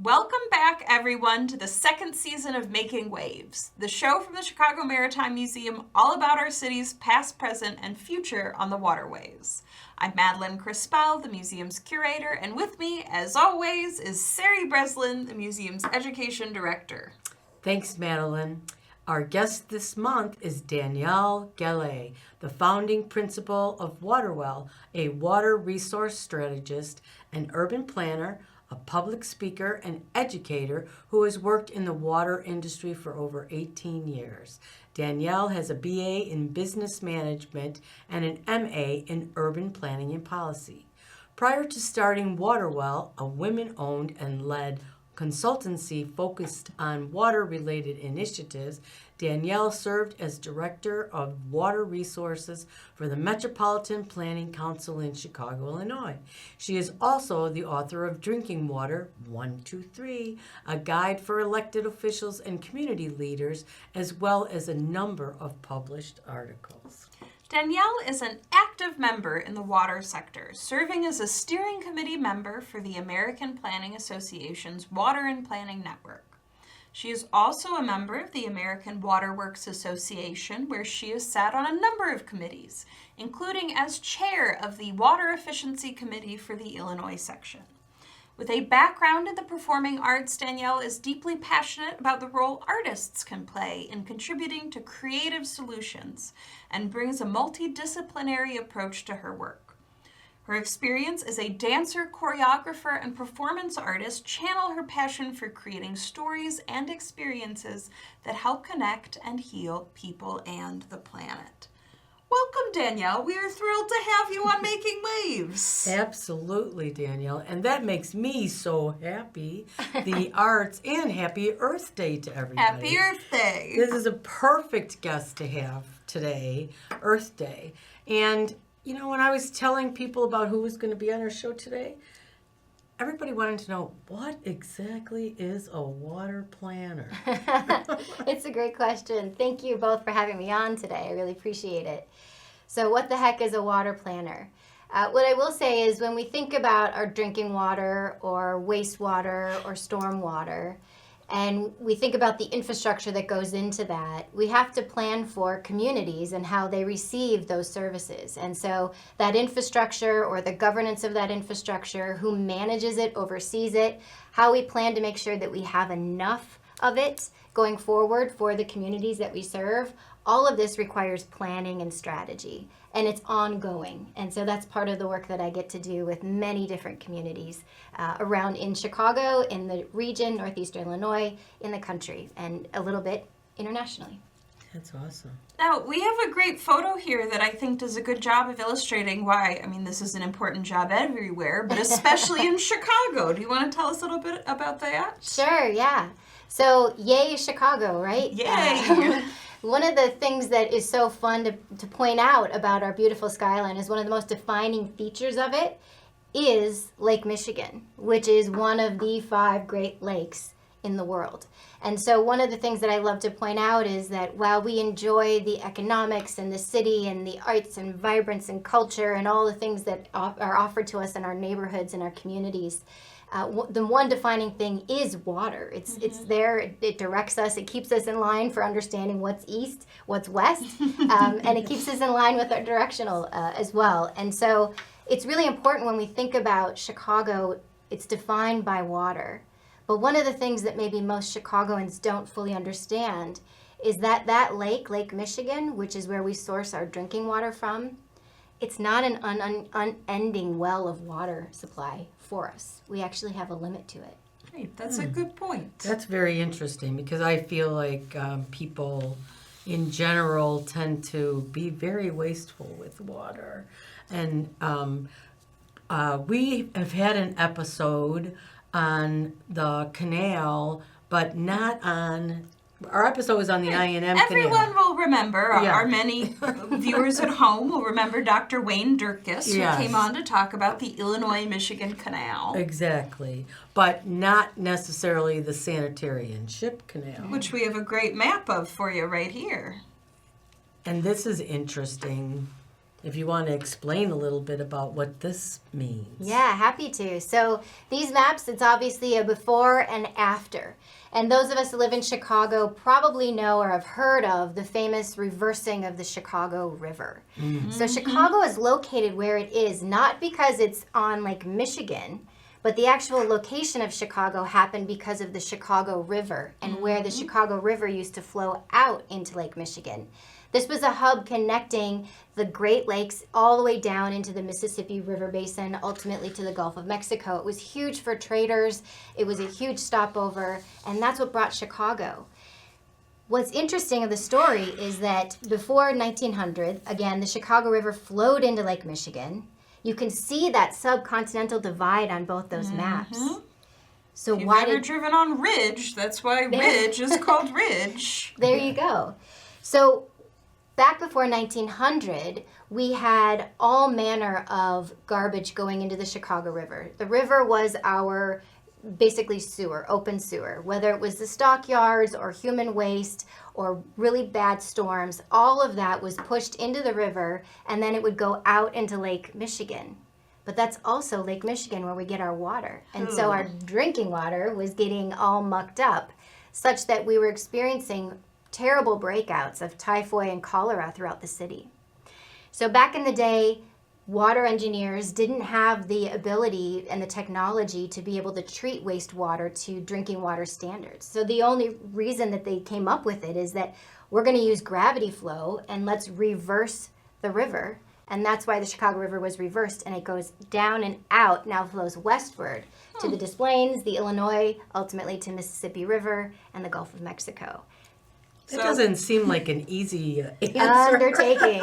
Welcome back, everyone, to the second season of Making Waves, the show from the Chicago Maritime Museum all about our city's past, present, and future on the waterways. I'm Madeline Crispell, the museum's curator, and with me, as always, is Sari Breslin, the museum's education director. Thanks, Madeline. Our guest this month is Danielle Gallet, the founding principal of Waterwell, a water resource strategist, an urban planner, a public speaker and educator who has worked in the water industry for over 18 years. Danielle has a BA in business management and an MA in urban planning and policy. Prior to starting Waterwell, a women-owned and led consultancy focused on water-related initiatives, Danielle served as Director of Water Resources for the Metropolitan Planning Council in Chicago, Illinois. She is also the author of Drinking Water 123, a guide for elected officials and community leaders, as well as a number of published articles. Danielle is an active member in the water sector, serving as a steering committee member for the American Planning Association's Water and Planning Network. She is also a member of the American Waterworks Association, where she has sat on a number of committees, including as chair of the Water Efficiency Committee for the Illinois section. With a background in the performing arts, Danielle is deeply passionate about the role artists can play in contributing to creative solutions and brings a multidisciplinary approach to her work. Her experience as a dancer, choreographer, and performance artist channel her passion for creating stories and experiences that help connect and heal people and the planet. Welcome, Danielle. We are thrilled to have you on Making Waves. Absolutely, Danielle. And that makes me so happy. The arts, and happy Earth Day to everybody. Happy Earth Day. This is a perfect guest to have today, Earth Day. And, you know, when I was telling people about who was going to be on our show today, everybody wanted to know, what exactly is a water planner? It's a great question. Thank you both for having me on today. I really appreciate it. So what the heck is a water planner? What I will say is when we think about our drinking water or wastewater or storm water, and we think about the infrastructure that goes into that, we have to plan for communities and how they receive those services. And so that infrastructure or the governance of that infrastructure, who manages it, oversees it, how we plan to make sure that we have enough of it going forward for the communities that we serve, all of this requires planning and strategy, and it's ongoing. And so that's part of the work that I get to do with many different communities around in Chicago, in the region, Northeastern Illinois, in the country, and a little bit internationally. That's awesome. Now, we have a great photo here that I think does a good job of illustrating why, I mean, this is an important job everywhere, but especially in Chicago. Do you want to tell us a little bit about that? Sure, yeah. So, yay Chicago, right? Yay! One of the things that is so fun to point out about our beautiful skyline is one of the most defining features of it is Lake Michigan, which is one of the 5 Great Lakes in the world. And so one of the things that I love to point out is that while we enjoy the economics and the city and the arts and vibrance and culture and all the things that are offered to us in our neighborhoods and our communities, the one defining thing is water. It's there. It directs us. It keeps us in line for understanding what's east, what's west, and it keeps us in line with our directional as well. And so it's really important when we think about Chicago, it's defined by water. But one of the things that maybe most Chicagoans don't fully understand is that that lake, Lake Michigan, which is where we source our drinking water from, it's not an unending well of water supply for us. We actually have a limit to it. Right, that's a good point. That's very interesting because I feel like people in general tend to be very wasteful with water. And we have had an episode on the canal, but not on... Our episode was on the I&M canal. Everyone will remember, Yeah. our many viewers at home will remember Dr. Wayne Durkis, who Yes. came on to talk about the Illinois-Michigan Canal. Exactly. But not necessarily the Sanitarian Ship Canal. Which we have a great map of for you right here. And this is interesting. If you want to explain a little bit about what this means. Yeah, happy to. So these maps, it's obviously a before and after. And those of us who live in Chicago probably know or have heard of the famous reversing of the Chicago River. So Chicago is located where it is, not because it's on Lake Michigan, but the actual location of Chicago happened because of the Chicago River and where the Chicago River used to flow out into Lake Michigan. This was a hub connecting the Great Lakes all the way down into the Mississippi River Basin, ultimately to the Gulf of Mexico. It was huge for traders. It was a huge stopover, and that's what brought Chicago. What's interesting of the story is that before 1900, again, the Chicago River flowed into Lake Michigan. You can see that subcontinental divide on both those maps. So If you've why ever did... driven on Ridge, that's why Ridge is called Ridge. There you go. So back before 1900, we had all manner of garbage going into the Chicago River. The river was our basically sewer, open sewer, whether it was the stockyards or human waste or really bad storms, all of that was pushed into the river and then it would go out into Lake Michigan. But that's also Lake Michigan where we get our water. And so our drinking water was getting all mucked up such that we were experiencing terrible breakouts of typhoid and cholera throughout the city. So back in the day, water engineers didn't have the ability and the technology to be able to treat wastewater to drinking water standards. So the only reason that they came up with it is that we're going to use gravity flow and let's reverse the river. And that's why the Chicago River was reversed, and it goes down and out, now flows westward to the Des Plaines, the Illinois, ultimately to Mississippi River and the Gulf of Mexico. It doesn't seem like an easy answer. Undertaking.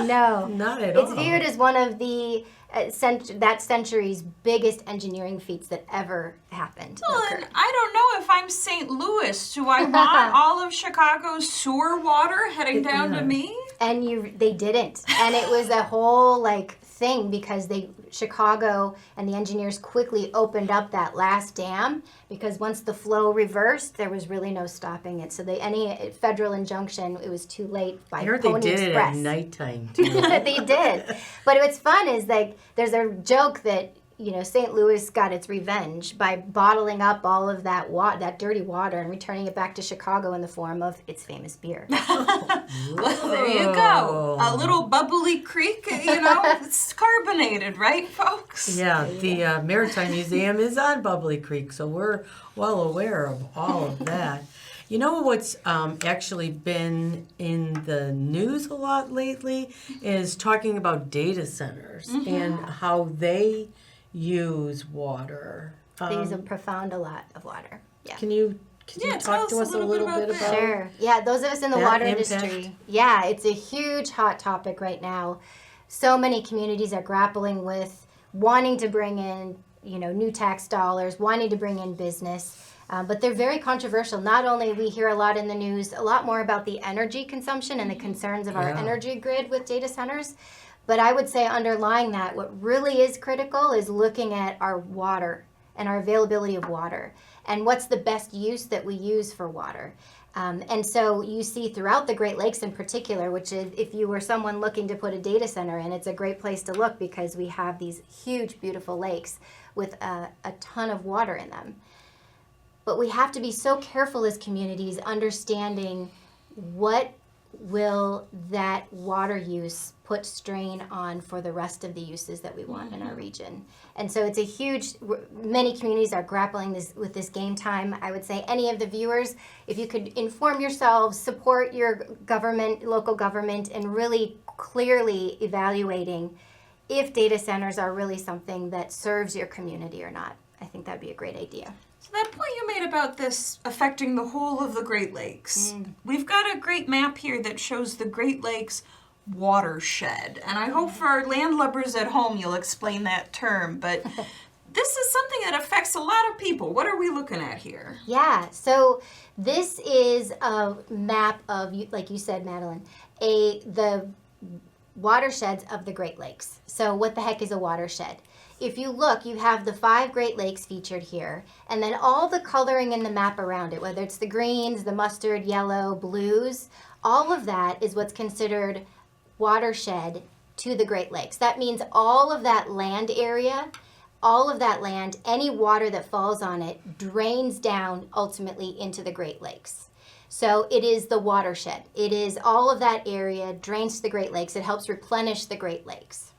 No. Not at all. It's viewed as one of the that century's biggest engineering feats that ever happened. Well, occurred. and I don't know if I'm St. Louis. Do I want all of Chicago's sewer water heading down to me? And they didn't. And it was a whole thing because Chicago and the engineers quickly opened up that last dam because once the flow reversed, there was really no stopping it. So any federal injunction, it was too late by I heard Pony they did Express. it at nighttime too. They did. But what's fun is there's a joke that St. Louis got its revenge by bottling up all of that dirty water and returning it back to Chicago in the form of its famous beer. Well, there you go. A little bubbly creek, it's carbonated, right, folks? Yeah, the Maritime Museum is on Bubbly Creek, so we're well aware of all of that. You know what's actually been in the news a lot lately is talking about data centers and how they use water. They use a lot of water. Yeah. Can you Yeah, talk to us a little bit about Sure. Yeah, those of us in the that water impact? industry. Yeah, it's a huge hot topic right now. So many communities are grappling with wanting to bring in, new tax dollars, wanting to bring in business. But they're very controversial. Not only we hear a lot in the news, a lot more about the energy consumption and the concerns of our energy grid with data centers. But I would say underlying that, what really is critical is looking at our water and our availability of water. and what's the best use that we use for water. And so you see throughout the Great Lakes in particular, which is if you were someone looking to put a data center in, it's a great place to look because we have these huge, beautiful lakes with a ton of water in them. But we have to be so careful as communities understanding what will that water use put strain on for the rest of the uses that we want in our region. And so it's a huge, many communities are grappling with this game time. I would say any of the viewers, if you could inform yourselves, support your government, local government, and really clearly evaluating if data centers are really something that serves your community or not. I think that'd be a great idea. So that point you made about this affecting the whole of the Great Lakes. We've got a great map here that shows the Great Lakes watershed. And I hope for our landlubbers at home you'll explain that term. But this is something that affects a lot of people. What are we looking at here? Yeah, so this is a map of, like you said, Madeline, the watersheds of the Great Lakes. So what the heck is a watershed? If you look, you have the 5 Great Lakes featured here, and then all the coloring in the map around it, whether it's the greens, the mustard, yellow, blues, all of that is what's considered watershed to the Great Lakes. That means all of that land area, all of that land, any water that falls on it drains down ultimately into the Great Lakes. So it is the watershed. It is all of that area drains to the Great Lakes. It helps replenish the Great Lakes.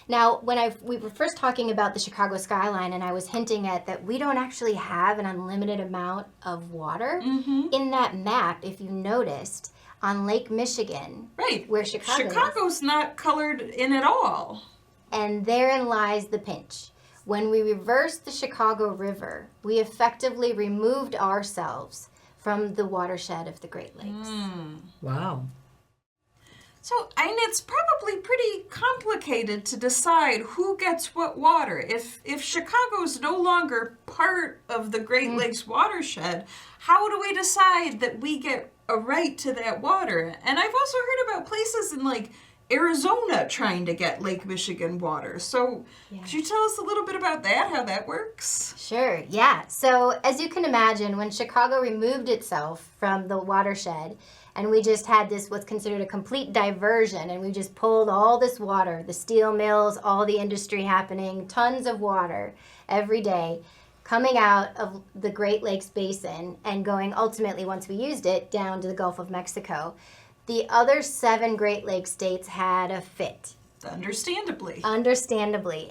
Now, when we were first talking about the Chicago skyline, and I was hinting at that we don't actually have an unlimited amount of water. In that map, if you noticed, on Lake Michigan, Right. where Chicago's not colored in at all. And therein lies the pinch. When we reversed the Chicago River, we effectively removed ourselves from the watershed of the Great Lakes. Wow. So, and it's probably pretty complicated to decide who gets what water. If Chicago's no longer part of the Great Lakes watershed, how do we decide that we get a right to that water? And I've also heard about places in like Arizona trying to get Lake Michigan water. So could you tell us a little bit about that, how that works? Sure, yeah. So as you can imagine, when Chicago removed itself from the watershed, and we just had this what's considered a complete diversion, and we just pulled all this water, the steel mills, all the industry happening, tons of water every day, coming out of the Great Lakes Basin and going ultimately, once we used it, down to the Gulf of Mexico. The other 7 Great Lakes states had a fit. Understandably.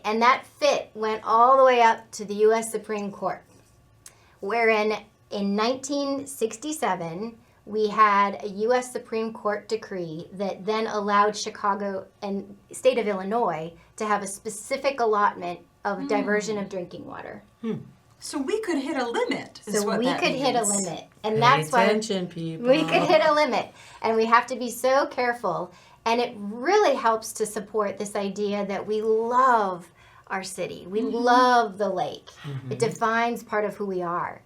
And that fit went all the way up to the U.S. Supreme Court, wherein in 1967, we had a U.S. Supreme Court decree that then allowed Chicago and state of Illinois to have a specific allotment of diversion of drinking water. So we could hit a limit. So we could hit a limit. And Pay that's attention, why people. we could hit a limit. And we have to be so careful. And it really helps to support this idea that we love our city. We love the lake. It defines part of who we are.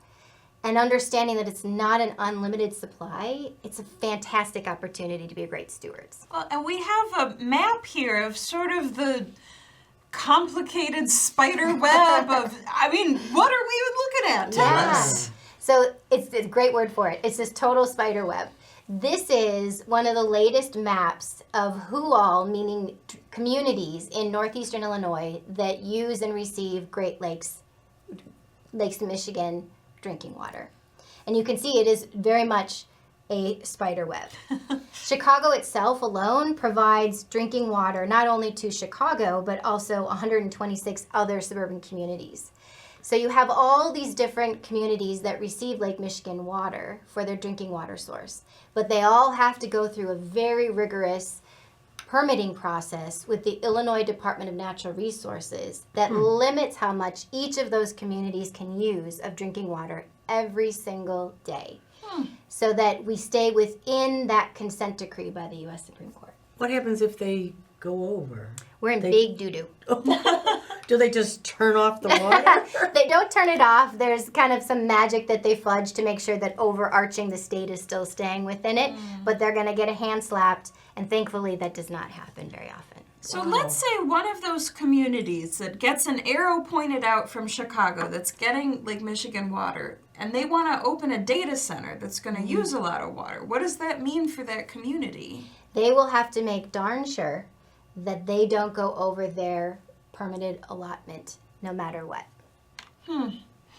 And understanding that it's not an unlimited supply, it's a fantastic opportunity to be great stewards. Well, and we have a map here of sort of the complicated spider web of, I mean, what are we even looking at? Tell us. So it's a great word for it. It's this total spider web. This is one of the latest maps of who all, meaning communities in northeastern Illinois that use and receive Great Lakes Michigan drinking water. And you can see it is very much a spider web. Chicago itself alone provides drinking water not only to Chicago, but also 126 other suburban communities. So you have all these different communities that receive Lake Michigan water for their drinking water source, but they all have to go through a very rigorous permitting process with the Illinois Department of Natural Resources that limits how much each of those communities can use of drinking water every single day, so that we stay within that consent decree by the U.S. Supreme Court. What happens if they go over? We're in big doo-doo. Do they just turn off the water? They don't turn it off. There's kind of some magic that they fudge to make sure that overarching the state is still staying within it, but they're going to get a hand slapped, and thankfully that does not happen very often. So Wow. let's say one of those communities that gets an arrow pointed out from Chicago that's getting Lake Michigan water, and they want to open a data center that's going to use a lot of water. What does that mean for that community? They will have to make darn sure that they don't go over their permitted allotment, no matter what.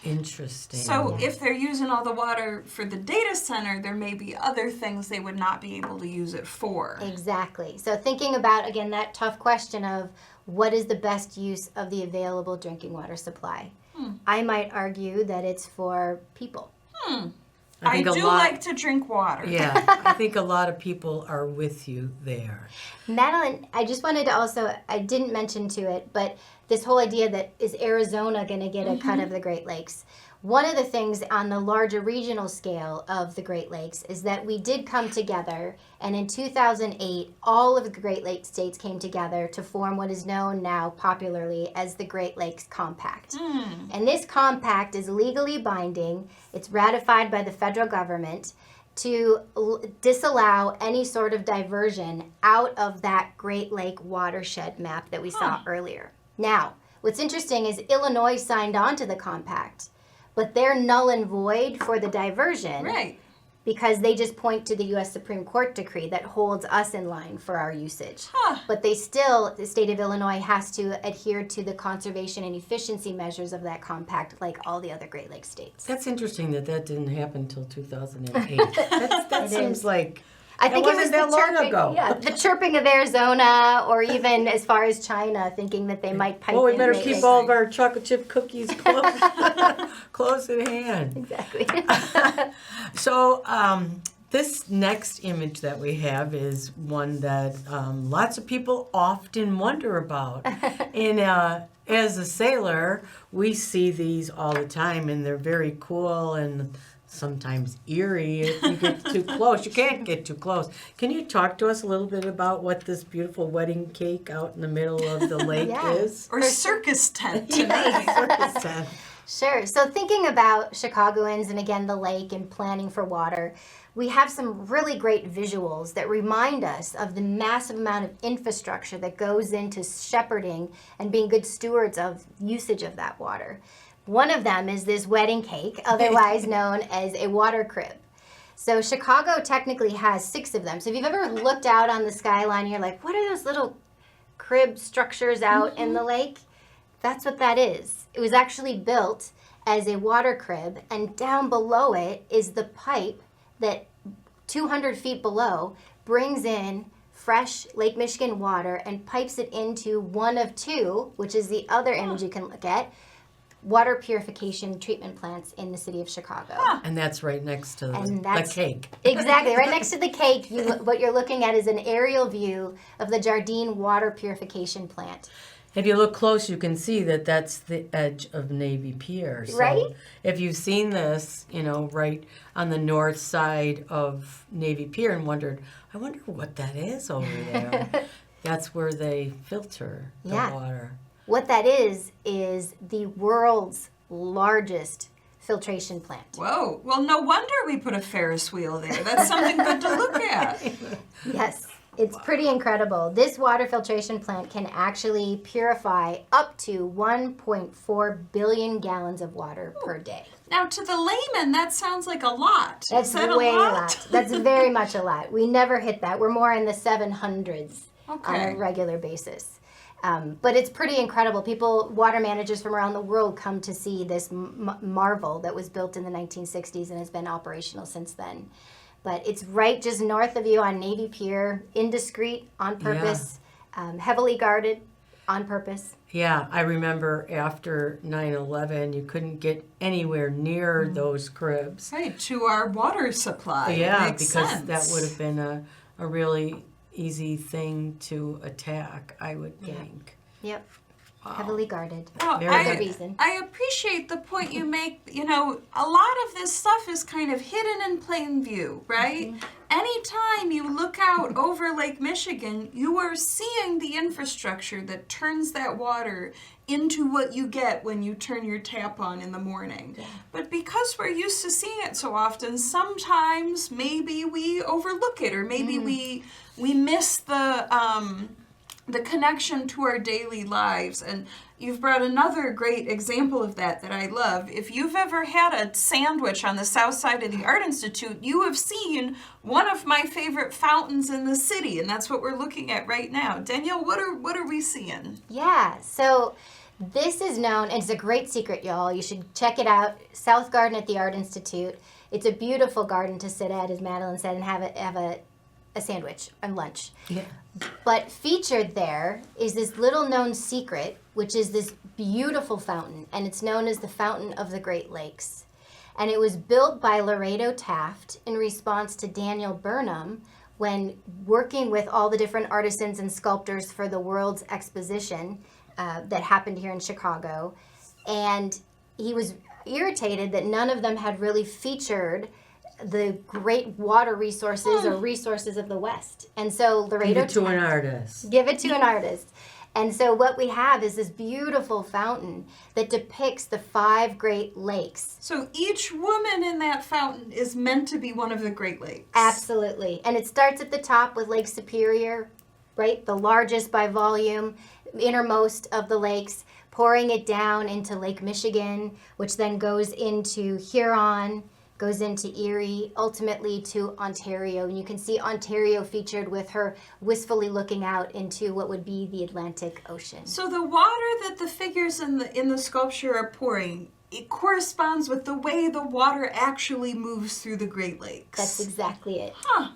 Interesting. So if they're using all the water for the data center, there may be other things they would not be able to use it for. Exactly. So thinking about, again, that tough question of what is the best use of the available drinking water supply? I might argue that it's for people. I do like to drink water. Yeah, I think a lot of people are with you there. Madeline, I just wanted to also, I didn't mention to it, but this whole idea that is Arizona going to get a cut of the Great Lakes? One of the things on the larger regional scale of the Great Lakes is that we did come together, and in 2008, all of the Great Lakes states came together to form what is known now popularly as the Great Lakes Compact. And this compact is legally binding. It's ratified by the federal government to disallow any sort of diversion out of that Great Lake watershed map that we saw earlier. Now, what's interesting is Illinois signed on to the compact, but they're null and void for the diversion. Right. Because they just point to the U.S. Supreme Court decree that holds us in line for our usage. But they still, the state of Illinois has to adhere to the conservation and efficiency measures of that compact like all the other Great Lakes states. That's interesting that didn't happen until 2008. That seems like I think it it was wasn't that the long chirping, ago. Yeah, the chirping of Arizona, or even as far as China, thinking that they might pipe in. Well, we better Great keep Lakes. all of our chocolate chip cookies close, close at hand. Exactly. So this next image that we have is one that lots of people often wonder about. And as a sailor, we see these all the time, and they're very cool and sometimes eerie if you get too close. You can't get too close. Can you talk to us a little bit about what this beautiful wedding cake out in the middle of the lake is? Or circus tent. Circus tent. Sure. So thinking about Chicagoans and again the lake and planning for water, we have some really great visuals that remind us of the massive amount of infrastructure that goes into shepherding and being good stewards of usage of that water. One of them is this wedding cake, otherwise known as a water crib. So Chicago technically has 6 of them. So if you've ever looked out on the skyline, you're like, what are those little crib structures out in the lake? That's what that is. It was actually built as a water crib, and down below it is the pipe that 200 feet below brings in fresh Lake Michigan water and pipes it into one of 2, which is the other image you can look at, water purification treatment plants in the city of Chicago. And that's right next to And the that's- cake. Exactly. Right next to the cake, what you're looking at is an aerial view of the Jardine water purification plant. If you look close, you can see that that's the edge of Navy Pier. So Right? if you've seen this, right on the north side of Navy Pier and wondered, I wonder what that is over there. That's where they filter the Yeah. water. What that is the world's largest filtration plant. Whoa. Well, no wonder we put a Ferris wheel there. That's something good to look at. Yes, it's pretty incredible. This water filtration plant can actually purify up to 1.4 billion gallons of water per day. Now, to the layman, that sounds like a lot. That's Is that way a lot? That's very much a lot. We never hit that. We're more in the 700s on Okay. a regular basis. But it's pretty incredible. Water managers from around the world come to see this marvel that was built in the 1960s and has been operational since then. But it's right just north of you on Navy Pier, indiscreet, on purpose, heavily guarded, on purpose. Yeah, I remember after 9/11, you couldn't get anywhere near those cribs. Right, to our water supply. Yeah, Makes because sense. that would have been a really easy thing to attack, I would think. Yep, Wow. heavily guarded. Well, Very good reason. I appreciate the point you make. A lot of this stuff is kind of hidden in plain view, right? Anytime you look out over Lake Michigan, you are seeing the infrastructure that turns that water into what you get when you turn your tap on in the morning. But because we're used to seeing it so often, sometimes maybe we overlook it, or maybe we miss the the connection to our daily lives. And you've brought another great example of that I love. If you've ever had a sandwich on the south side of the Art Institute, you have seen one of my favorite fountains in the city, and that's what we're looking at right now. Danielle, what are we seeing? Yeah, so this is known, and it's a great secret, y'all. You should check it out. South Garden at the Art Institute. It's a beautiful garden to sit at, as Madeline said, and have a sandwich and lunch. Yeah. But featured there is this little known secret, which is this beautiful fountain, and it's known as the Fountain of the Great Lakes. And it was built by Laredo Taft in response to Daniel Burnham when working with all the different artisans and sculptors for the World's Exposition that happened here in Chicago. And he was irritated that none of them had really featured the great water resources or resources of the West. And so Laredo Give it to an artist. Give it to an artist. And so what we have is this beautiful fountain that depicts the 5 Great Lakes. So each woman in that fountain is meant to be one of the Great Lakes. Absolutely. And it starts at the top with Lake Superior, right? The largest by volume, innermost of the lakes, pouring it down into Lake Michigan, which then goes into Huron, goes into Erie, ultimately to Ontario. And you can see Ontario featured with her wistfully looking out into what would be the Atlantic Ocean. So the water that the figures in the sculpture are pouring, it corresponds with the way the water actually moves through the Great Lakes. That's exactly it. Huh.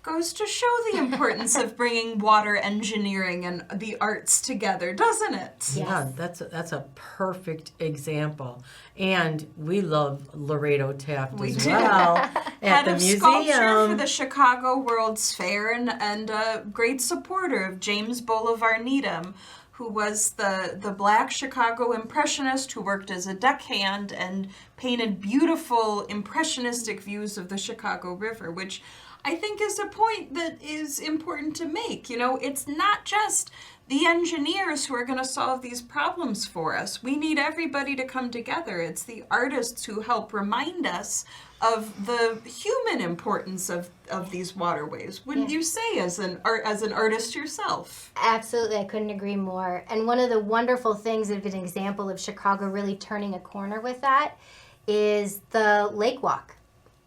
Goes to show the importance of bringing water engineering and the arts together, doesn't it? Yes. Yeah, that's a perfect example. And we love Laredo Taft We as do. well at Head the of sculpture museum. for the Chicago World's Fair and a great supporter of James Bolivar Needham, who was the Black Chicago Impressionist who worked as a deckhand and painted beautiful impressionistic views of the Chicago River, which I think is a point that is important to make. You know, it's not just the engineers who are going to solve these problems for us. We need everybody to come together. It's the artists who help remind us of the human importance of these waterways. Wouldn't you say, as an artist yourself? Absolutely, I couldn't agree more. And one of the wonderful things of an example of Chicago really turning a corner with that is the lake walk,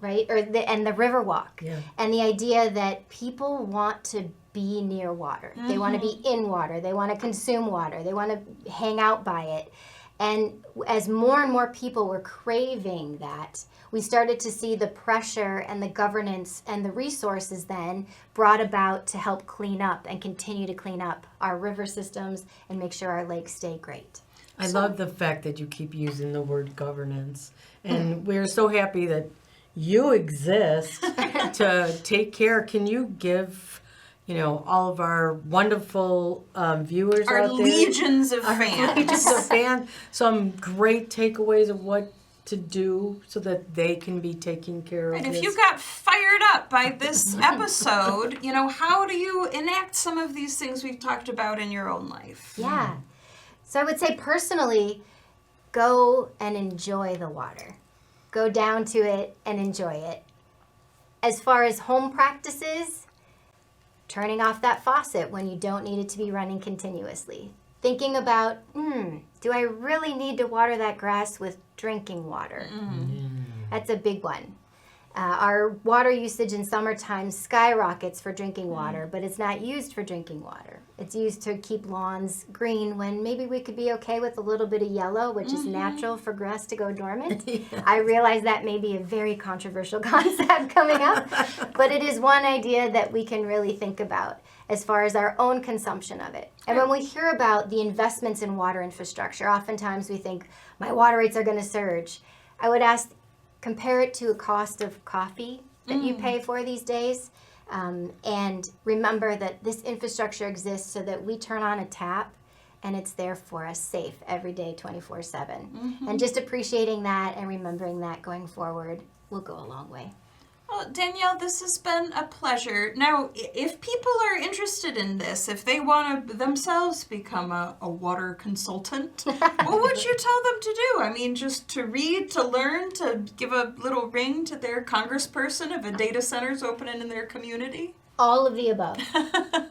right? And the river walk. Yeah. And the idea that people want to be near water. Mm-hmm. They want to be in water. They want to consume water. They want to hang out by it. And as more and more people were craving that, we started to see the pressure and the governance and the resources then brought about to help clean up and continue to clean up our river systems and make sure our lakes stay great. I love the fact that you keep using the word governance. And we're so happy that you exist to take care. Can you give, all of our wonderful viewers Our out there, legions of fans. legions of fans, some great takeaways of what to do so that they can be taking care of And this? if you got fired up by this episode, how do you enact some of these things we've talked about in your own life? Yeah. So I would say personally, go and enjoy the water. Go down to it and enjoy it. As far as home practices, turning off that faucet when you don't need it to be running continuously. Thinking about, do I really need to water that grass with drinking water? That's a big one. Our water usage in summertime skyrockets for drinking water, but it's not used for drinking water. It's used to keep lawns green when maybe we could be okay with a little bit of yellow, which is natural for grass to go dormant. I realize that may be a very controversial concept coming up, but it is one idea that we can really think about as far as our own consumption of it. And when we hear about the investments in water infrastructure, oftentimes we think, my water rates are going to surge. I would ask, compare it to a cost of coffee that you pay for these days. And remember that this infrastructure exists so that we turn on a tap and it's there for us safe every day, 24/7. And just appreciating that and remembering that going forward will go a long way. Well, Danielle, this has been a pleasure. Now, if people are interested in this, if they want to themselves become a water consultant, what would you tell them to do? I mean, just to read, to learn, to give a little ring to their congressperson if a data center's opening in their community? All of the above.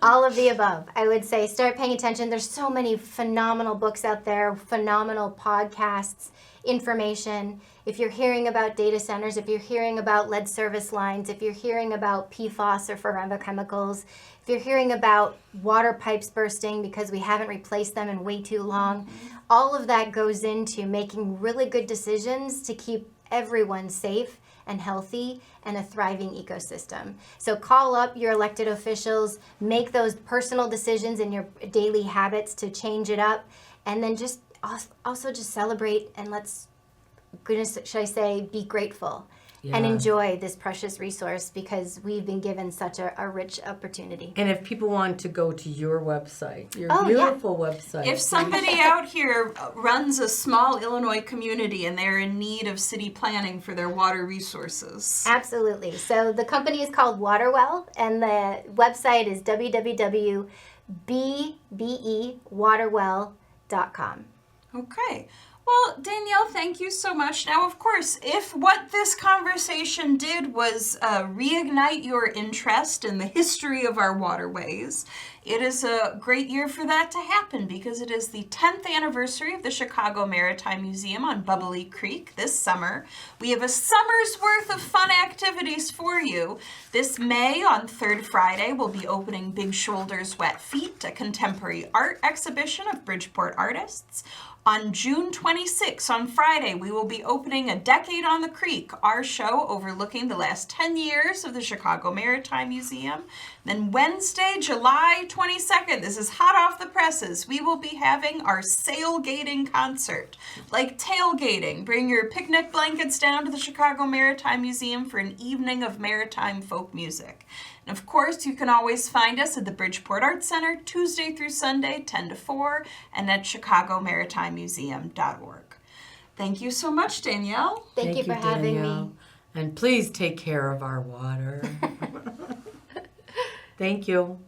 All of the above. I would say start paying attention. There's so many phenomenal books out there, phenomenal podcasts, information. If you're hearing about data centers, if you're hearing about lead service lines, if you're hearing about PFAS or forever chemicals, if you're hearing about water pipes bursting because we haven't replaced them in way too long, all of that goes into making really good decisions to keep everyone safe and healthy and a thriving ecosystem. So call up your elected officials, make those personal decisions in your daily habits to change it up, and then just also just celebrate and should I say, be grateful and enjoy this precious resource because we've been given such a rich opportunity. And if people want to go to your website, your Oh, beautiful website. If somebody out here runs a small Illinois community and they're in need of city planning for their water resources. Absolutely. So the company is called Waterwell, and the website is www.bbewaterwell.com. Okay. Well, Danielle, thank you so much. Now, of course, if what this conversation did was reignite your interest in the history of our waterways, it is a great year for that to happen because it is the 10th anniversary of the Chicago Maritime Museum on Bubbly Creek this summer. We have a summer's worth of fun activities for you. This May, on Third Friday, we'll be opening Big Shoulders, Wet Feet, a contemporary art exhibition of Bridgeport artists. On June 26th, on Friday, we will be opening A Decade on the Creek, our show overlooking the last 10 years of the Chicago Maritime Museum. Then Wednesday, July 22nd, this is hot off the presses, we will be having our sailgating concert. Like tailgating, bring your picnic blankets down to the Chicago Maritime Museum for an evening of maritime folk music. And of course, you can always find us at the Bridgeport Arts Center Tuesday through Sunday, 10 to 4, and at chicagomaritimmuseum.org. Thank you so much, Danielle. Thank you for having Danielle. me. And please take care of our water. Thank you.